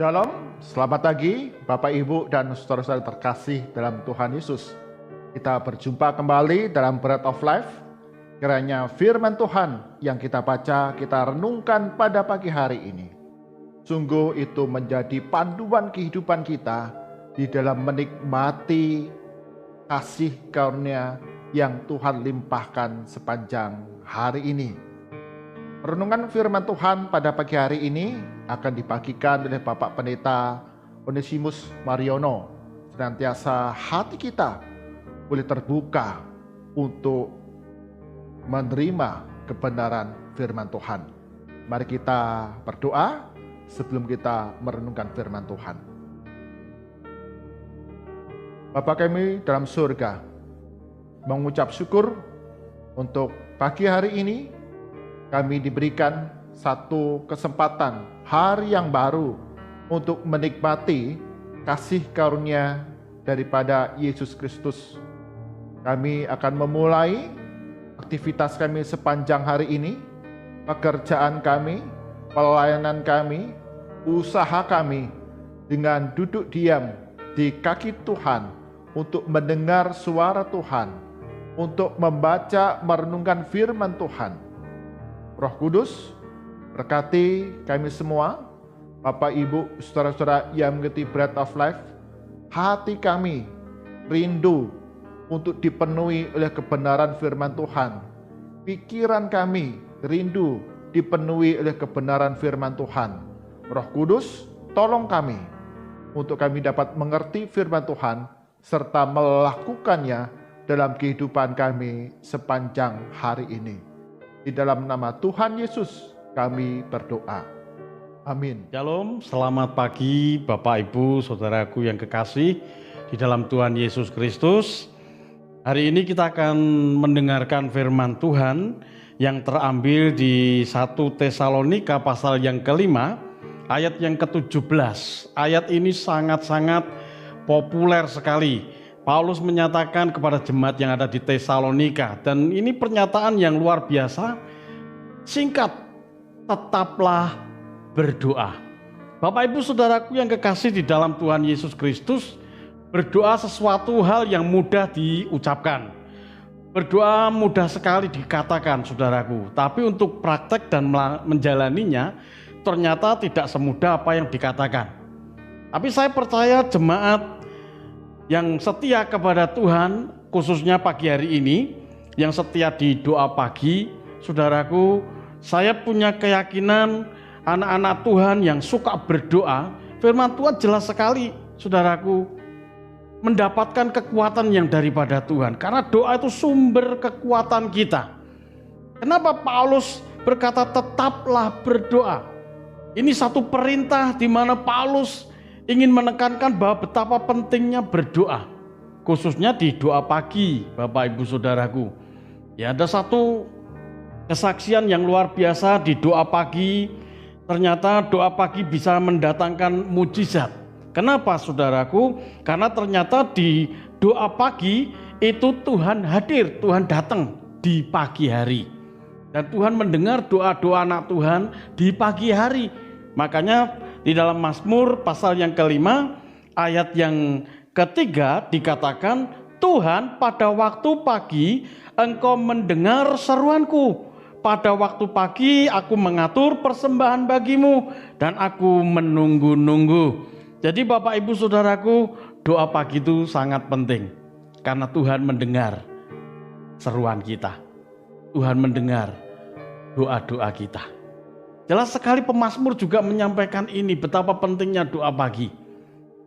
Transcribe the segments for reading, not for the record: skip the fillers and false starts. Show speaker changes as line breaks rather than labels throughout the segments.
Shalom, selamat pagi Bapak Ibu dan saudara-saudara terkasih dalam Tuhan Yesus. Kita berjumpa kembali dalam Bread of Life. Kiranya firman Tuhan yang kita baca, kita renungkan pada pagi hari ini. Sungguh itu menjadi panduan kehidupan kita di dalam menikmati kasih karunia yang Tuhan limpahkan sepanjang hari ini. Renungan firman Tuhan pada pagi hari ini akan dibagikan oleh Bapak Pendeta Onesimus Mariono. Senantiasa hati kita boleh terbuka untuk menerima kebenaran firman Tuhan. Mari kita berdoa sebelum kita merenungkan firman Tuhan. Bapa kami dalam surga, mengucap syukur untuk pagi hari ini. Kami diberikan satu kesempatan hari yang baru untuk menikmati kasih karunia daripada Yesus Kristus. Kami akan memulai aktivitas kami sepanjang hari ini, pekerjaan kami, pelayanan kami, usaha kami dengan duduk diam di kaki Tuhan untuk mendengar suara Tuhan, untuk membaca merenungkan firman Tuhan. Roh Kudus, berkati kami semua, Bapak Ibu, saudara-saudara yang mengikuti Bread of Life. Hati kami rindu untuk dipenuhi oleh kebenaran firman Tuhan. Pikiran kami rindu dipenuhi oleh kebenaran firman Tuhan. Roh Kudus, tolong kami untuk kami dapat mengerti firman Tuhan serta melakukannya dalam kehidupan kami sepanjang hari ini. Di dalam nama Tuhan Yesus kami berdoa. Amin.
Shalom, selamat pagi Bapak Ibu Saudaraku yang kekasih di dalam Tuhan Yesus Kristus. Hari ini kita akan mendengarkan firman Tuhan yang terambil di 1 Tesalonika pasal yang kelima, ayat yang ke-17. Ayat ini sangat-sangat populer sekali. Paulus menyatakan kepada jemaat yang ada di Tesalonika, dan ini pernyataan yang luar biasa, singkat, tetaplah berdoa. Bapak Ibu Saudaraku yang kekasih di dalam Tuhan Yesus Kristus, berdoa sesuatu hal yang mudah diucapkan. Berdoa mudah sekali dikatakan saudaraku, tapi untuk praktek dan menjalaninya ternyata tidak semudah apa yang dikatakan. Tapi saya percaya jemaat yang setia kepada Tuhan, khususnya pagi hari ini, yang setia di doa pagi, saudaraku, saya punya keyakinan anak-anak Tuhan yang suka berdoa, firman Tuhan jelas sekali, saudaraku, mendapatkan kekuatan yang daripada Tuhan. Karena doa itu sumber kekuatan kita. Kenapa Paulus berkata tetaplah berdoa? Ini satu perintah di mana Paulus ingin menekankan bahwa betapa pentingnya berdoa, khususnya di doa pagi, Bapak Ibu Saudaraku. Ya, ada satu kesaksian yang luar biasa di doa pagi. Ternyata doa pagi bisa mendatangkan mujizat. Kenapa saudaraku? Karena ternyata di doa pagi itu Tuhan hadir, Tuhan datang di pagi hari. Dan Tuhan mendengar doa-doa anak Tuhan di pagi hari. Makanya di dalam Mazmur pasal yang kelima, ayat yang ketiga dikatakan, Tuhan pada waktu pagi engkau mendengar seruanku. Pada waktu pagi aku mengatur persembahan bagimu dan aku menunggu-nunggu. Jadi Bapak Ibu Saudaraku, doa pagi itu sangat penting. Karena Tuhan mendengar seruan kita. Tuhan mendengar doa-doa kita. Jelas sekali pemazmur juga menyampaikan ini, betapa pentingnya doa pagi.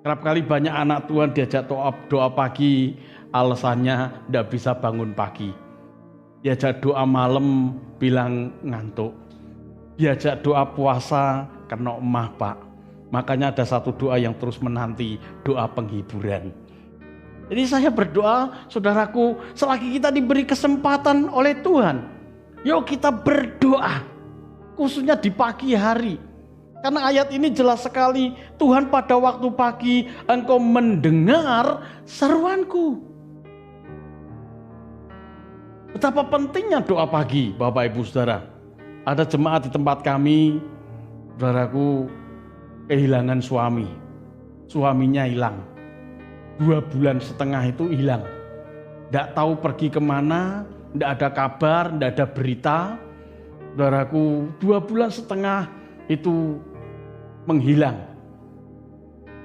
Kerap kali banyak anak Tuhan diajak doa pagi, alasannya tidak bisa bangun pagi. Diajak doa malam, bilang ngantuk. Diajak doa puasa, kena emah Pak. Makanya ada satu doa yang terus menanti, doa penghiburan. Jadi saya berdoa, saudaraku, selagi kita diberi kesempatan oleh Tuhan, yuk kita berdoa. Khususnya di pagi hari. Karena ayat ini jelas sekali, Tuhan pada waktu pagi engkau mendengar seruanku. Betapa pentingnya doa pagi, Bapak Ibu Saudara. Ada jemaat di tempat kami, saudaraku, kehilangan suami. Suaminya hilang. 2 bulan setengah itu hilang. Tidak tahu pergi kemana, tidak ada kabar, tidak ada berita. Saudaraku, 2 bulan setengah itu menghilang.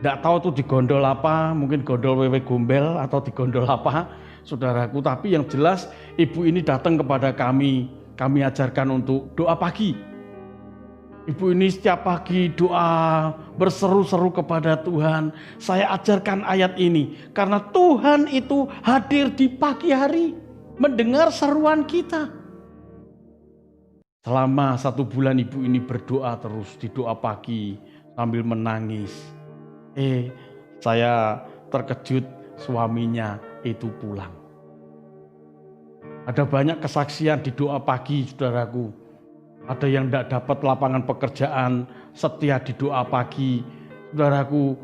Tidak tahu itu digondol apa, mungkin gondol wewe gombel atau digondol apa, saudaraku. Tapi yang jelas ibu ini datang kepada kami ajarkan untuk doa pagi. Ibu ini setiap pagi doa berseru-seru kepada Tuhan. Saya ajarkan ayat ini karena Tuhan itu hadir di pagi hari mendengar seruan kita. Selama 1 bulan ibu ini berdoa terus di doa pagi sambil menangis. Saya terkejut suaminya itu pulang. Ada banyak kesaksian di doa pagi, saudaraku. Ada yang tidak dapat lapangan pekerjaan, setia di doa pagi. Saudaraku,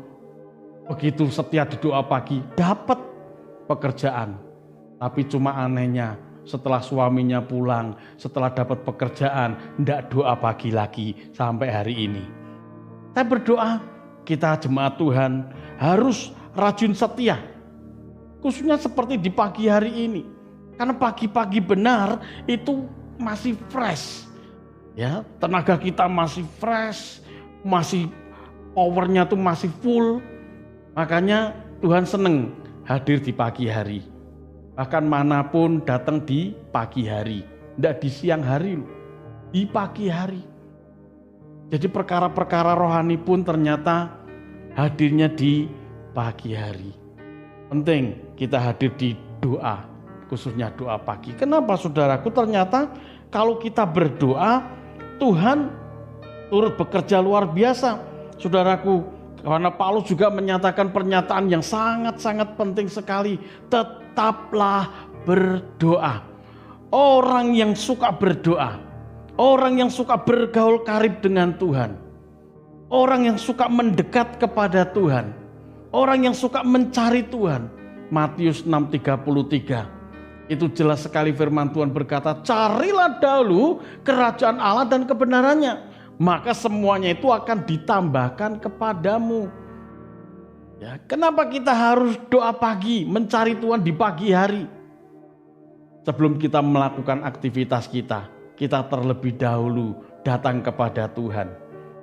begitu setia di doa pagi, dapat pekerjaan. Tapi cuma anehnya, setelah suaminya pulang, setelah dapat pekerjaan, tidak doa pagi lagi sampai hari ini. Saya berdoa, kita jemaat Tuhan harus rajin setia. Khususnya seperti di pagi hari ini. Karena pagi-pagi benar itu masih fresh. Ya, tenaga kita masih fresh, masih powernya tuh masih full. Makanya Tuhan senang hadir di pagi hari. Bahkan manapun datang di pagi hari, tidak di siang hari, di pagi hari. Jadi perkara-perkara rohani pun ternyata hadirnya di pagi hari. Penting kita hadir di doa, khususnya doa pagi. Kenapa saudaraku? Ternyata kalau kita berdoa, Tuhan turut bekerja luar biasa. Saudaraku, karena Paulus juga menyatakan pernyataan yang sangat-sangat penting sekali. Tetaplah berdoa. Orang yang suka berdoa, orang yang suka bergaul karib dengan Tuhan, orang yang suka mendekat kepada Tuhan, orang yang suka mencari Tuhan. Matius 6:33 itu jelas sekali firman Tuhan berkata, carilah dahulu kerajaan Allah dan kebenarannya, maka semuanya itu akan ditambahkan kepadamu. Ya, kenapa kita harus doa pagi, mencari Tuhan di pagi hari? Sebelum kita melakukan aktivitas kita terlebih dahulu datang kepada Tuhan.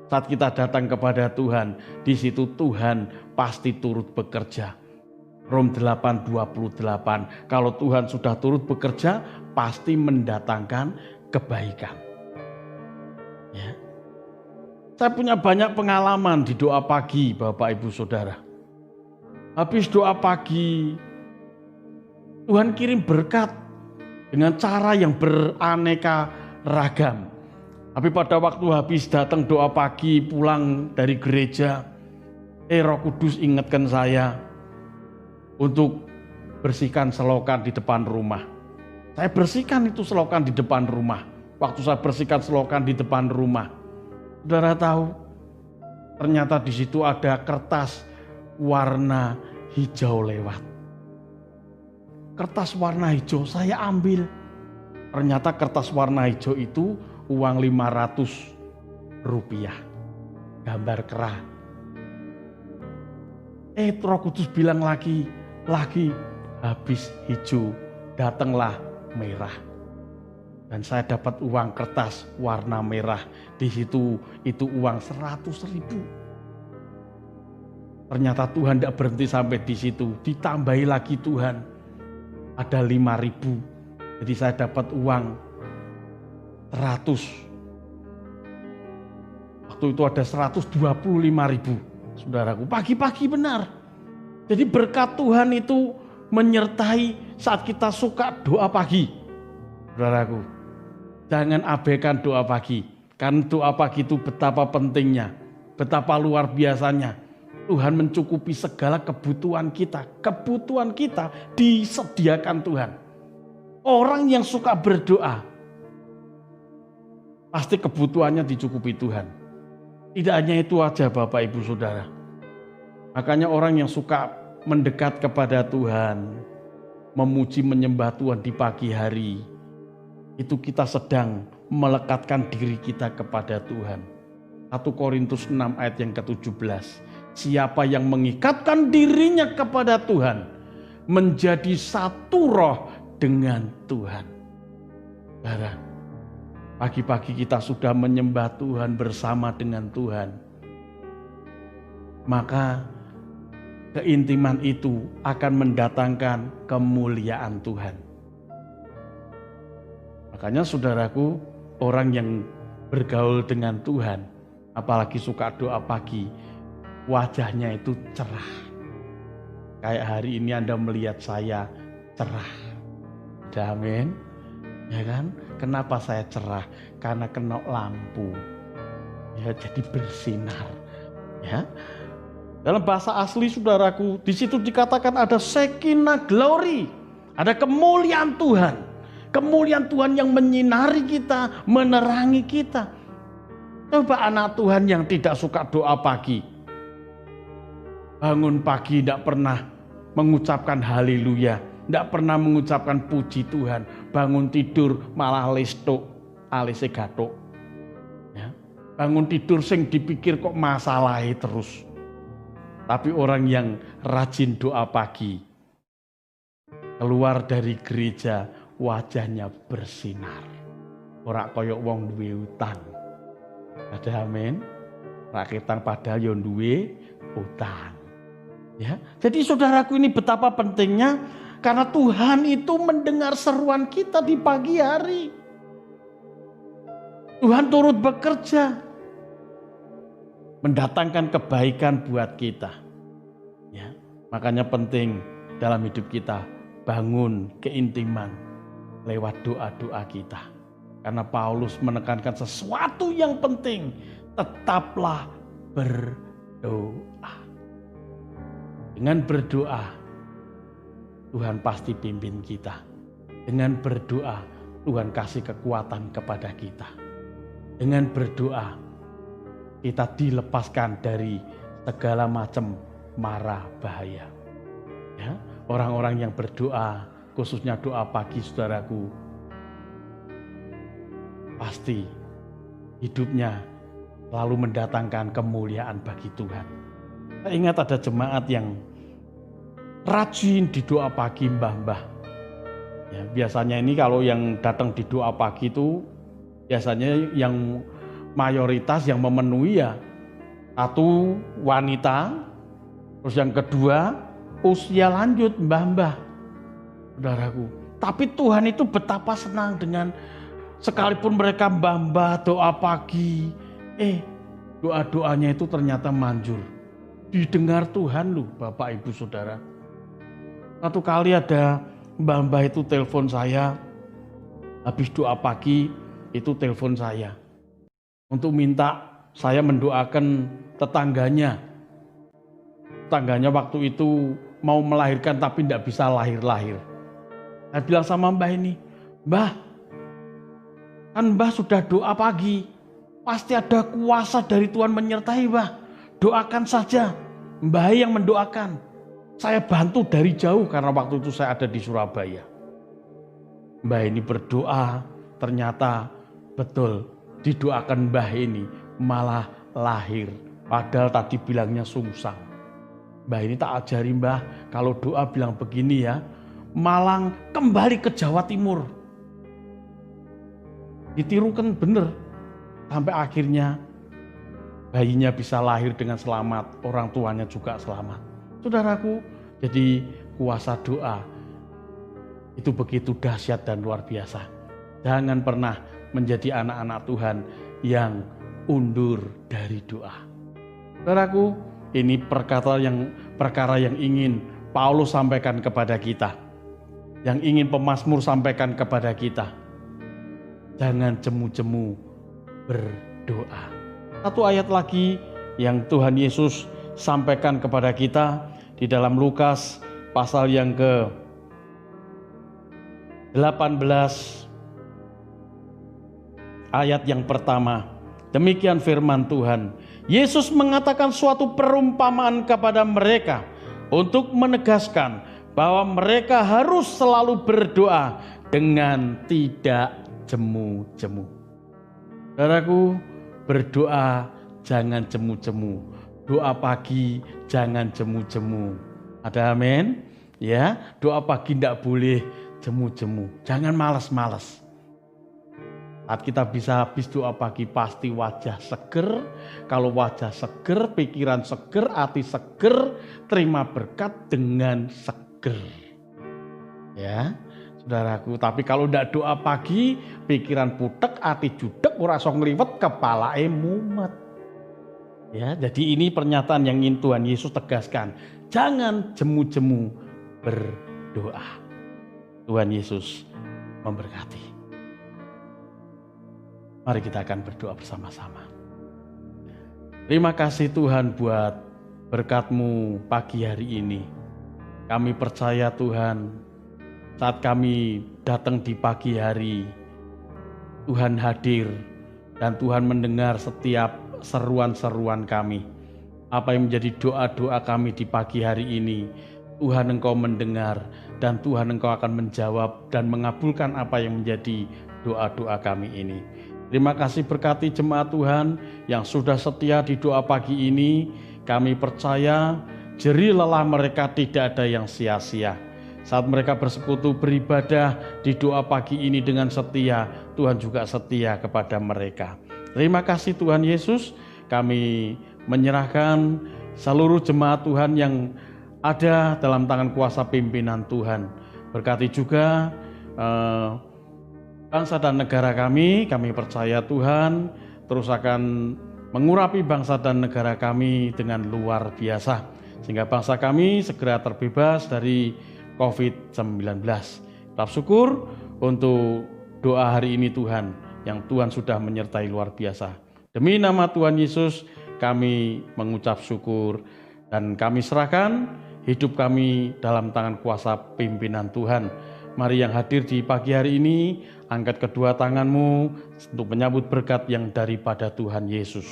Saat kita datang kepada Tuhan, di situ Tuhan pasti turut bekerja. Rom 8:28, kalau Tuhan sudah turut bekerja, pasti mendatangkan kebaikan. Ya. Saya punya banyak pengalaman di doa pagi, Bapak Ibu Saudara. Habis doa pagi, Tuhan kirim berkat dengan cara yang beraneka ragam. Tapi pada waktu habis datang doa pagi, pulang dari gereja, Roh Kudus ingatkan saya untuk bersihkan selokan di depan rumah. Saya bersihkan itu selokan di depan rumah. Waktu saya bersihkan selokan di depan rumah, saudara tahu, ternyata di situ ada kertas warna hijau lewat. Kertas warna hijau saya ambil. Ternyata kertas warna hijau itu uang 500 rupiah. Gambar kerah. Roh Kudus bilang lagi habis hijau, datanglah merah. Dan saya dapat uang kertas warna merah. Di situ itu uang 100.000. Ternyata Tuhan tidak berhenti sampai di situ. Ditambahi lagi Tuhan. Ada 5.000. Jadi saya dapat uang 100. Waktu itu ada 125.000. Saudaraku, pagi-pagi benar. Jadi berkat Tuhan itu menyertai saat kita suka doa pagi. Saudaraku, jangan abaikan doa pagi. Karena doa pagi itu betapa pentingnya, betapa luar biasanya. Tuhan mencukupi segala kebutuhan kita. Kebutuhan kita disediakan Tuhan. Orang yang suka berdoa, pasti kebutuhannya dicukupi Tuhan. Tidak hanya itu aja Bapak Ibu Saudara. Makanya orang yang suka mendekat kepada Tuhan, memuji menyembah Tuhan di pagi hari, itu kita sedang melekatkan diri kita kepada Tuhan. 1 Korintus 6 ayat yang ke-17. Siapa yang mengikatkan dirinya kepada Tuhan menjadi satu roh dengan Tuhan. Saudara, pagi-pagi kita sudah menyembah Tuhan bersama dengan Tuhan. Maka keintiman itu akan mendatangkan kemuliaan Tuhan. Makanya saudaraku, orang yang bergaul dengan Tuhan, apalagi suka doa pagi, wajahnya itu cerah. Kayak hari ini Anda melihat saya cerah. Amin. Ya kan? Kenapa saya cerah? Karena kena lampu. Ya, jadi bersinar. Ya. Dalam bahasa asli saudaraku, di situ dikatakan ada Shekinah glory, ada kemuliaan Tuhan. Kemuliaan Tuhan yang menyinari kita, menerangi kita. Coba anak Tuhan yang tidak suka doa pagi. Bangun pagi tidak pernah mengucapkan haleluya, tidak pernah mengucapkan puji Tuhan. Bangun tidur malah lestok, alise gathuk. Ya. Bangun tidur sing dipikir kok masalahnya terus. Tapi orang yang rajin doa pagi, keluar dari gereja wajahnya bersinar. Ora koyok wong duwe utang. Ada amin. Rakyat padahal yo duwe utang. Ya, jadi saudaraku, ini betapa pentingnya karena Tuhan itu mendengar seruan kita di pagi hari. Tuhan turut bekerja mendatangkan kebaikan buat kita. Ya, makanya penting dalam hidup kita bangun keintiman lewat doa-doa kita. Karena Paulus menekankan sesuatu yang penting, tetaplah berdoa. Dengan berdoa, Tuhan pasti pimpin kita. Dengan berdoa, Tuhan kasih kekuatan kepada kita. Dengan berdoa, kita dilepaskan dari segala macam mara bahaya. Ya, orang-orang yang berdoa, khususnya doa pagi saudaraku, pasti hidupnya lalu mendatangkan kemuliaan bagi Tuhan. Saya ingat ada jemaat yang rajin di doa pagi mbah-mbah. Ya, biasanya ini kalau yang datang di doa pagi itu biasanya yang mayoritas yang memenuhi ya satu wanita, terus yang kedua usia lanjut mbah-mbah, saudaraku. Tapi Tuhan itu betapa senang dengan sekalipun mereka mbah-mbah doa pagi, doa-doanya itu ternyata manjur. Didengar Tuhan loh Bapak Ibu Saudara. Satu kali ada mbah-mbah itu telepon saya, habis doa pagi itu telepon saya. Untuk minta saya mendoakan tetangganya. Tetangganya waktu itu mau melahirkan tapi tidak bisa lahir-lahir. Saya bilang sama mbah ini, "Mbah, kan mbah sudah doa pagi. Pasti ada kuasa dari Tuhan menyertai mbah. Doakan saja." Mbah yang mendoakan. Saya bantu dari jauh karena waktu itu saya ada di Surabaya. Mbah ini berdoa, ternyata betul didoakan mbah ini malah lahir. Padahal tadi bilangnya sungsang. Mbah ini tak ajari mbah, kalau doa bilang begini ya, Malang kembali ke Jawa Timur. Ditirukan bener. Sampai akhirnya bayinya bisa lahir dengan selamat, orang tuanya juga selamat. Saudaraku, jadi kuasa doa itu begitu dahsyat dan luar biasa. Jangan pernah menjadi anak-anak Tuhan yang undur dari doa. Saudaraku, ini perkara yang ingin Paulus sampaikan kepada kita. Yang ingin pemazmur sampaikan kepada kita. Jangan jemu-jemu berdoa. Satu ayat lagi yang Tuhan Yesus sampaikan kepada kita di dalam Lukas pasal yang ke-18 ayat yang pertama. Demikian firman Tuhan. Yesus mengatakan suatu perumpamaan kepada mereka untuk menegaskan bahwa mereka harus selalu berdoa dengan tidak jemu-jemu. Saudaraku, berdoa jangan jemu-jemu. Doa pagi jangan jemu-jemu. Ada amin? Ya, doa pagi tidak boleh jemu-jemu. Jangan malas-malas. Saat kita bisa habis doa pagi pasti wajah seger. Kalau wajah seger, pikiran seger, hati seger, terima berkat dengan seger. Ya, saudaraku. Tapi kalau tidak doa pagi, pikiran putek, hati judek, ora iso ngliwet, kepalae mumet. Ya, jadi ini pernyataan yang ingin Tuhan Yesus tegaskan. Jangan jemu-jemu berdoa. Tuhan Yesus memberkati. Mari kita akan berdoa bersama-sama. Terima kasih Tuhan buat berkat-Mu pagi hari ini. Kami percaya Tuhan, saat kami datang di pagi hari, Tuhan hadir dan Tuhan mendengar setiap seruan-seruan kami. Apa yang menjadi doa-doa kami di pagi hari ini, Tuhan Engkau mendengar dan Tuhan Engkau akan menjawab dan mengabulkan apa yang menjadi doa-doa kami ini. Terima kasih berkati jemaat Tuhan yang sudah setia di doa pagi ini. Kami percaya jerih lelah mereka tidak ada yang sia-sia. Saat mereka bersekutu beribadah di doa pagi ini dengan setia, Tuhan juga setia kepada mereka. Terima kasih Tuhan Yesus, kami menyerahkan seluruh jemaat Tuhan yang ada dalam tangan kuasa pimpinan Tuhan. Berkati juga bangsa dan negara kami percaya Tuhan terus akan mengurapi bangsa dan negara kami dengan luar biasa. Sehingga bangsa kami segera terbebas dari COVID-19. Tetap syukur untuk doa hari ini Tuhan, yang Tuhan sudah menyertai luar biasa. Demi nama Tuhan Yesus kami mengucap syukur dan kami serahkan hidup kami dalam tangan kuasa pimpinan Tuhan. Mari yang hadir di pagi hari ini, angkat kedua tanganmu untuk menyambut berkat yang daripada Tuhan Yesus.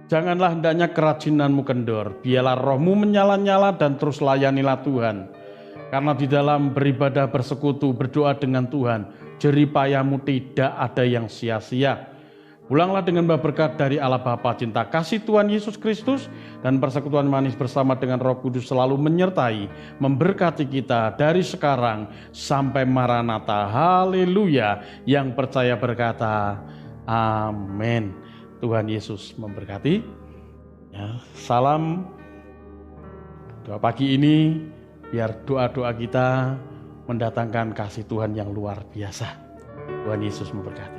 Janganlah hendaknya kerajinanmu kendor, biarlah rohmu menyala-nyala dan terus layanilah Tuhan. Karena di dalam beribadah, bersekutu, berdoa dengan Tuhan, jerih payahmu tidak ada yang sia-sia. Pulanglah dengan berkat dari Allah Bapa, cinta kasih Tuhan Yesus Kristus, dan persekutuan manis bersama dengan Roh Kudus selalu menyertai, memberkati kita dari sekarang sampai Maranatha. Haleluya. Yang percaya berkata, amin. Tuhan Yesus memberkati. Ya, salam doa pagi ini, biar doa-doa kita mendatangkan kasih Tuhan yang luar biasa. Tuhan Yesus memberkati.